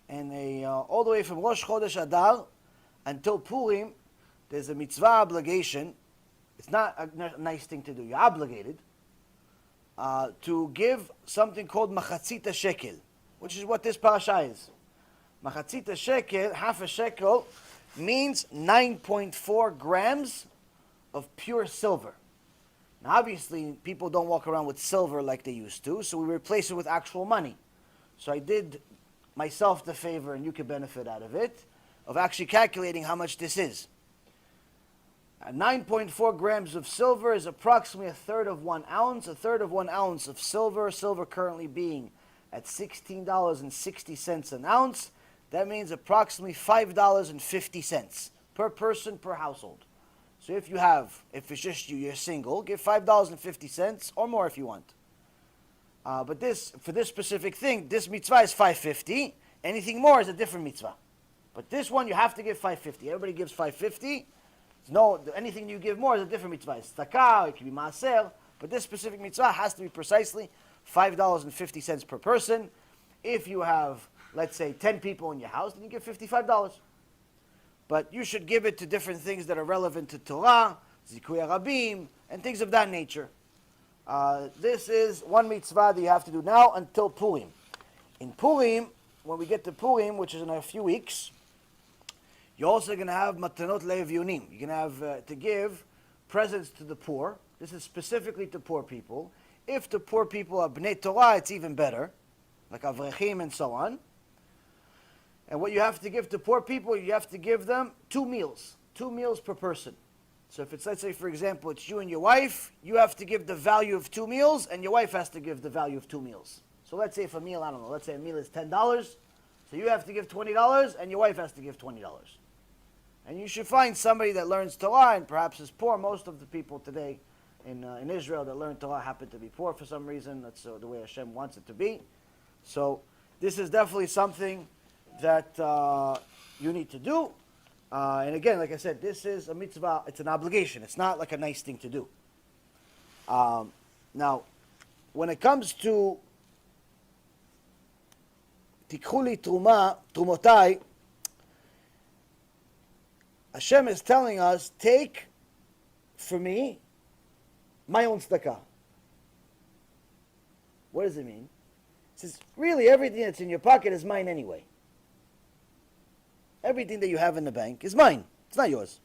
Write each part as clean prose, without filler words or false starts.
And all the way from Rosh Chodesh Adar until Purim, there's a mitzvah obligation. It's not a nice thing to do. You're obligated to give something called MaChatzit HaShekel, which is what this parasha is. MaChatzit HaShekel, half a shekel, means 9.4 grams of pure silver. Now obviously, people don't walk around with silver like they used to, so we replace it with actual money. So I did myself the favor, and you can benefit out of it, of actually calculating how much this is. 9.4 grams of silver is approximately a third of 1 ounce. A third of 1 ounce of silver, silver currently being at $16.60 an ounce. That means approximately $5.50 per person per household. So if it's just you, you're single, give $5.50 or more if you want. But for this specific thing, this mitzvah is $5.50. Anything more is a different mitzvah. But this one, you have to give $5.50. Everybody gives $5.50. Anything you give more is a different mitzvah. It's tzedakah, it can be maaser, but this specific mitzvah has to be precisely $5.50 per person. If you have, let's say, 10 people in your house, then you give $55. But you should give it to different things that are relevant to Torah, Zikuy Rabim, and things of that nature. This is one mitzvah that you have to do now until Purim. In Purim, when we get to Purim, which is in a few weeks, you're also going to have Matanot LaEvyonim. You're going to have to give presents to the poor. This is specifically to poor people. If the poor people are Bnei Torah, it's even better, like Avrechim and so on. And what you have to give to poor people, you have to give them 2 meals. 2 meals per person. So if it's, let's say, for example, it's you and your wife, you have to give the value of 2 meals, and your wife has to give the value of 2 meals. So let's say if a meal, I don't know, let's say a meal is $10, so you have to give $20, and your wife has to give $20. And you should find somebody that learns Torah and perhaps is poor. Most of the people today in Israel that learn Torah happen to be poor for some reason. That's the way Hashem wants it to be. So this is definitely something that you need to do. And again, like I said, this is a mitzvah. It's an obligation. It's not like a nice thing to do. Now, when it comes to Tikhuli Trumotai, Hashem is telling us, take for me my own tzedakah. What does it mean? It says, really, everything that's in your pocket is mine anyway. Everything that you have in the bank is mine. It's not yours.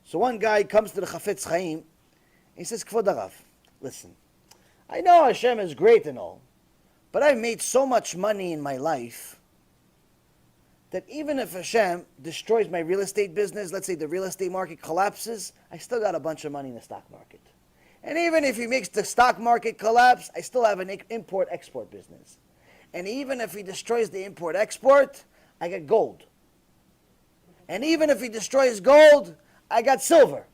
So one guy comes to the Chafetz Chaim, and he says, Kvod Harav, listen, I know Hashem is great and all, but I've made so much money in my life that even if Hashem destroys my real estate business, let's say the real estate market collapses, I still got a bunch of money in the stock market. And even if he makes the stock market collapse, I still have an import-export business. And even if he destroys the import-export, I get gold. And even if he destroys gold, I got silver.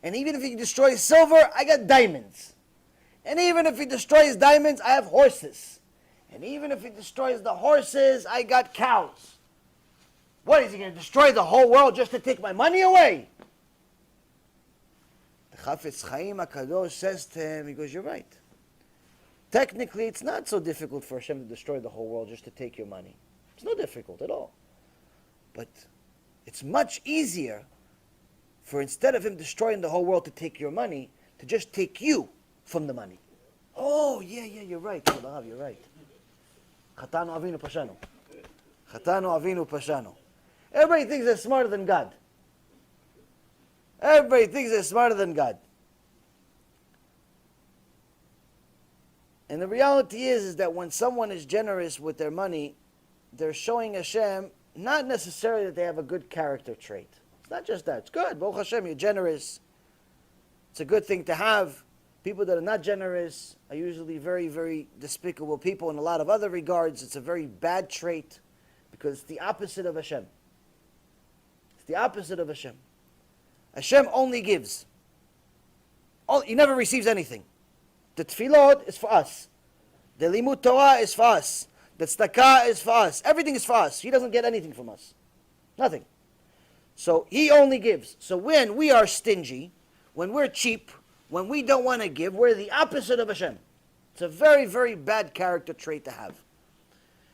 And even if he destroys silver, I got diamonds. And even if he destroys diamonds, I have horses. And even if he destroys the horses, I got cows. What, is he going to destroy the whole world just to take my money away? The Chafetz Chaim HaKadosh says to him, he goes, you're right. Technically, it's not so difficult for Hashem to destroy the whole world just to take your money. It's not difficult at all. But it's much easier for, instead of him destroying the whole world to take your money, to just take you from the money. Oh, yeah, you're right. You're right. Chatanu Avinu Pashanu. Chatanu Avinu Pashanu. Everybody thinks they're smarter than God. Everybody thinks they're smarter than God. And the reality is that when someone is generous with their money, they're showing Hashem not necessarily that they have a good character trait. It's not just that. It's good. Baruch Hashem, you're generous. It's a good thing to have. People that are not generous are usually very, very despicable people in a lot of other regards. It's a very bad trait because it's the opposite of Hashem. It's the opposite of Hashem. Hashem only gives. He never receives anything. The tefillot is for us. The limud Torah is for us. The tzedakah is for us. Everything is for us. He doesn't get anything from us. Nothing. So he only gives. So when we are stingy, when we're cheap, when we don't want to give, we're the opposite of Hashem. It's a very, very bad character trait to have.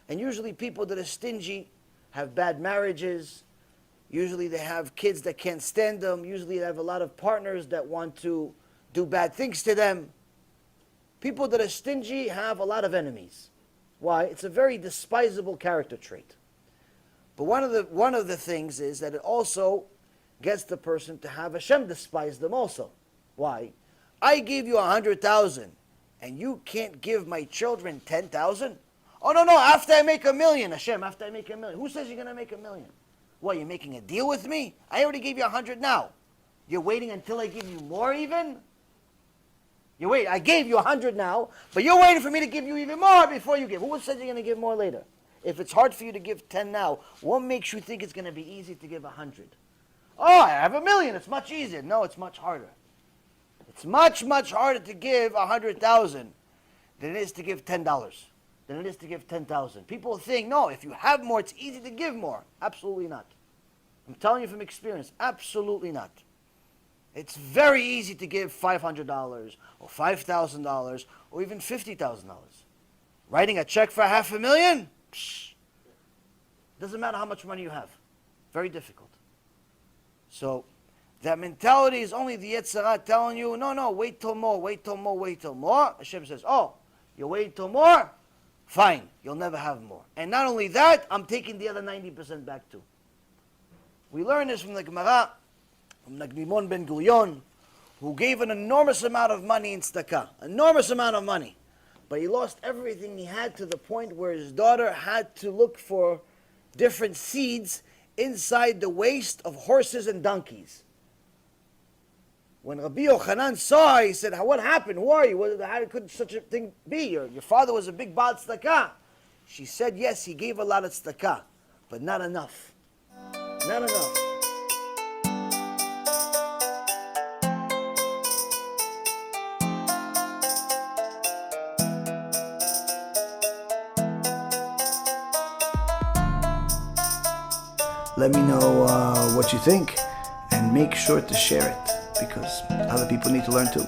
And usually people that are stingy have bad marriages. Usually they have kids that can't stand them. Usually they have a lot of partners that want to do bad things to them. People that are stingy have a lot of enemies. Why? It's a very despisable character trait. But one of the things is that it also gets the person to have Hashem despise them also. Why? I gave you 100,000 and you can't give my children 10,000? Oh, no, after I make 1,000,000, Hashem, after I make 1,000,000. Who says you're going to make 1,000,000? What, you're making a deal with me? I already gave you 100 now. You're waiting until I give you more even? I gave you 100 now, but you're waiting for me to give you even more before you give. Who says you're going to give more later? If it's hard for you to give 10 now, what makes you think it's going to be easy to give 100? Oh, I have 1,000,000. It's much easier. No, it's much harder. It's much, much harder to give 100,000 than it is to give $10, than it is to give 10,000. People think, no, if you have more, it's easy to give more. Absolutely not. I'm telling you from experience, absolutely not. It's very easy to give $500 or $5,000 or even $50,000. Writing a check for $500,000? Psh, doesn't matter how much money you have. Very difficult. So that mentality is only the Yetzer Hara telling you, no, wait till more, wait till more, wait till more. Hashem says, oh, you wait till more? Fine, you'll never have more. And not only that, I'm taking the other 90% back too. We learn this from the Gemara, from Nagdimon ben Gurion, who gave an enormous amount of money in tzedakah. Enormous amount of money. But he lost everything he had to the point where his daughter had to look for different seeds inside the waist of horses and donkeys. When Rabbi Yochanan saw her, he said, what happened? Who are you? How could such a thing be? Your father was a big Baal tzedakah. She said, yes, he gave a lot of tzedakah, but not enough. Not enough. Let me know what you think, and make sure to share it, because other people need to learn too.